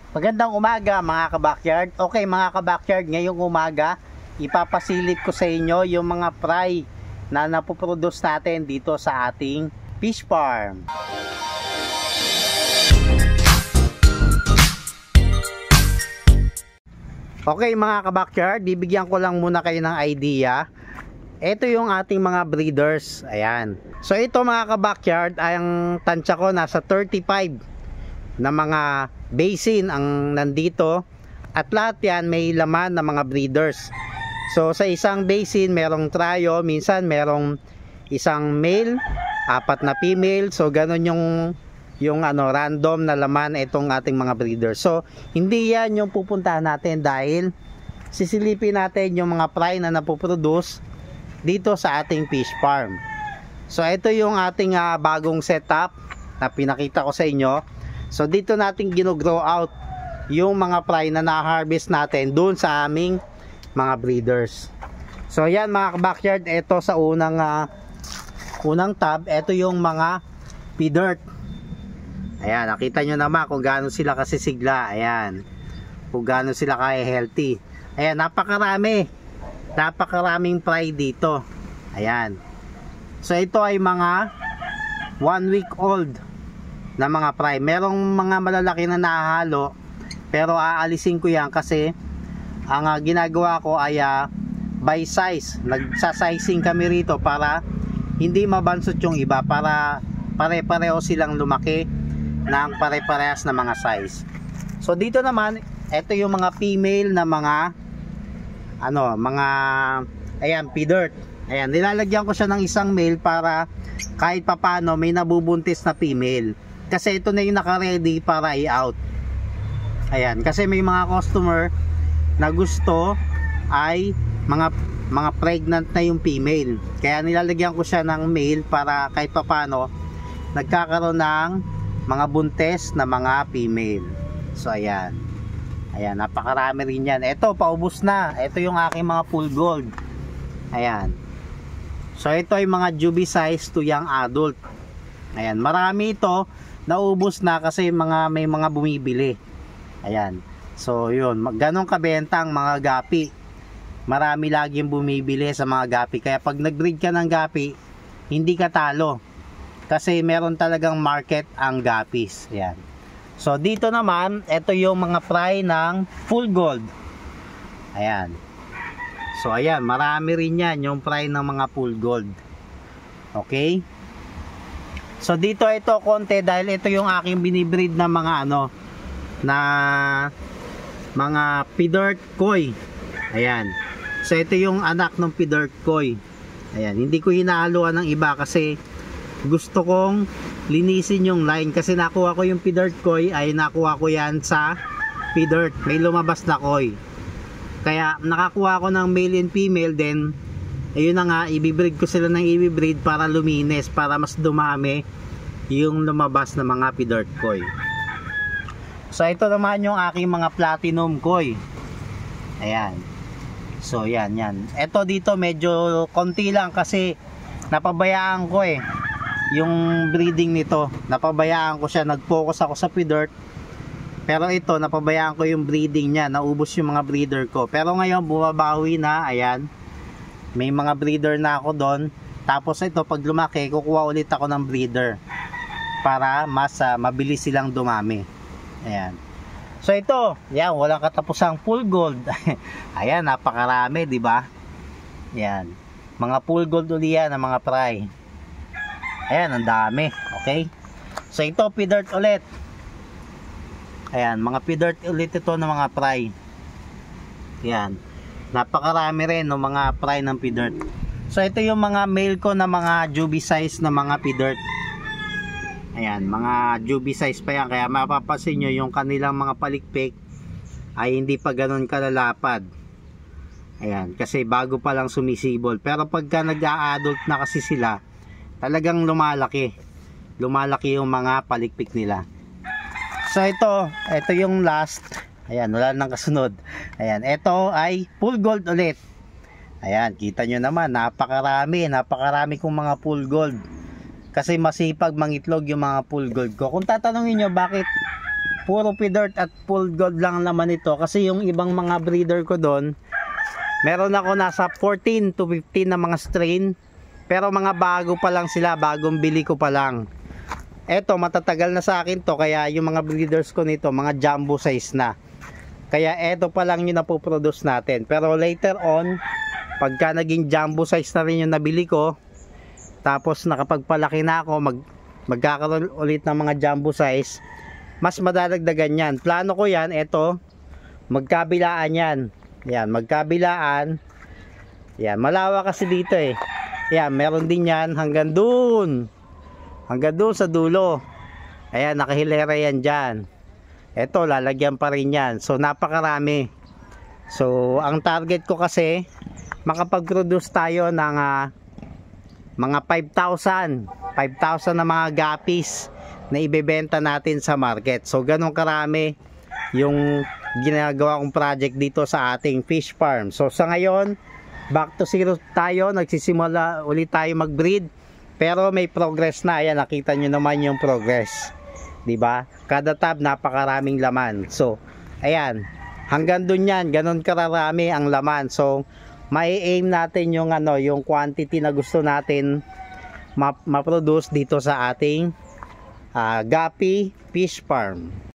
Magandang umaga mga ka-backyard. Okay mga ka-backyard, ngayong umaga ipapasilip ko sa inyo yung mga fry na napoproduce natin dito sa ating fish farm. Okay mga ka-backyard, bibigyan ko lang muna kayo ng idea. Ito yung ating mga breeders. Ayan. So ito mga ka-backyard, ang tansya ko nasa 35 na mga basin ang nandito, at lahat yan may laman na mga breeders. So sa isang basin merong trio, minsan merong isang male, 4 na female. So ganun yung random na laman itong ating mga breeders. So hindi yan yung pupuntahan natin, dahil sisilipin natin yung mga fry na napoproduce dito sa ating fish farm. So ito yung ating bagong setup na pinakita ko sa inyo. So dito natin gino-grow out yung mga fry na na-harvest natin dun sa aming mga breeders. So yan mga backyard, ito sa unang tab, ito yung mga P-dirt. Ayan, nakita nyo naman kung gaano sila kasisigla. Ayan, kung gaano sila ka-healthy. Ayan, napakaraming fry dito. Ayan. So ito ay mga 1 week old na mga fry. Merong mga malalaki na nahalo, pero aalisin ko yan kasi ang ginagawa ko ay by size. Nagsa-sizing kami rito para hindi mabansot yung iba, para pare-pareho silang lumaki ng pare-parehas na mga size. So dito naman, ito yung mga female na ayan, P-dirt. Ayan, nilalagyan ko siya ng isang male para kahit papano may nabubuntis na female. Kasi ito na yung naka-ready para i-out. Ayan, kasi may mga customer na gusto ay mga pregnant na yung female. Kaya nilalagyan ko siya ng male para kahit papano nagkakaroon ng mga buntes na mga female. So ayan. Ayan, napakarami rin yan. Ito, paubos na. Ito yung aking mga full gold. Ayan. So ito ay mga juvie size to young adult. Ayan, marami ito. Naubos na kasi may mga bumibili. Ayan. So yun, ganong kabenta ang mga gapi. Marami laging bumibili sa mga gapi. Kaya pag nag-breed ka ng gapi, hindi ka talo. Kasi meron talagang market ang gapis. Ayan. So dito naman, ito yung mga fry ng full gold. Ayan. So ayan, marami rin yan yung fry ng mga full gold. Okay? So dito ito konti, dahil ito yung aking binibreed na mga mga P-dirt koi. Ayan. So ito yung anak ng P-dirt koi. Ayan, hindi ko hinahaluan ng iba kasi gusto kong linisin yung line, kasi nakuha ko yung P-dirt koi ay nakuha ko yan sa P-dirt. May lumabas na koi. Kaya nakakuha ko ng male and female, then ayun na nga, ibibreed ko sila ng ibibreed para luminis, para mas dumami yung lumabas na mga P-dirt koi. So ito naman yung aking mga platinum koi. Ayan. So yan. Ito dito medyo konti lang kasi napabayaan ko yung breeding nito. Napabayaan ko siya, nag-focus ako sa P-dirt. Pero ito, napabayaan ko yung breeding niya, naubos yung mga breeder ko. Pero ngayon bumabawi na, ayan. May mga breeder na ako doon. Tapos ito, pag lumaki, kukuha ulit ako ng breeder para mas mabilis silang dumami. Ayan. So ito, yan, walang katapusang full gold. Ayan, napakarami, di ba? Ayan. Mga full gold uli yan, ng mga fry. Ayan, ang dami. Okay? So ito, P-dirt ulit. Ayan, mga P-dirt ulit ito ng mga fry. Ayan. Napakarami rin ng mga fry ng P-dirt. So ito yung mga male ko na mga juvie size na mga P-dirt. Ayan, mga juvie size pa yan. Kaya mapapansin nyo yung kanilang mga palikpik ay hindi pa ganun kalalapad. Ayan, kasi bago pa lang sumisibol. Pero pagka nag-a-adult na kasi sila, talagang lumalaki. Lumalaki yung mga palikpik nila. So ito yung last. Ayan, wala nang kasunod. Ayan, ito ay full gold ulit. Ayan, kita nyo naman, napakarami kong mga full gold. Kasi masipag mangitlog yung mga full gold ko. Kung tatanungin nyo bakit puro P-Dirt at full gold lang naman ito, kasi yung ibang mga breeder ko doon, meron ako nasa 14 to 15 na mga strain, pero mga bago pa lang sila, bagong bili ko pa lang. Eto, matatagal na sa akin to, kaya yung mga breeders ko nito, mga jumbo size na. Kaya eto pa lang yung napoproduce natin. Pero later on, pagka naging jumbo size na rin yung nabili ko, tapos nakapagpalaki na ako, magkakaroon ulit ng mga jumbo size, mas madadagdagan yan. Plano ko yan, eto, magkabilaan yan. Yan, magkabilaan. Yan, malawa kasi dito eh. Yan, meron din yan hanggang dun. Hanggang dun sa dulo. Ayan, nakahilera yan dyan. Eto, lalagyan pa rin yan. So, napakarami. So, ang target ko kasi, makapag-produce tayo ng mga 5,000 na mga guppies na ibebenta natin sa market. So ganun karami yung ginagawa kong project dito sa ating fish farm. So sa ngayon, back to zero tayo, nagsisimula ulit tayo mag-breed, pero may progress na. Ayan, nakita nyo naman yung progress, diba? Kada tab napakaraming laman. So ayan, hanggang dun yan, ganun karami ang laman. So mai-aim natin yung yung quantity na gusto natin ma-produce dito sa ating Guppy Fish Farm.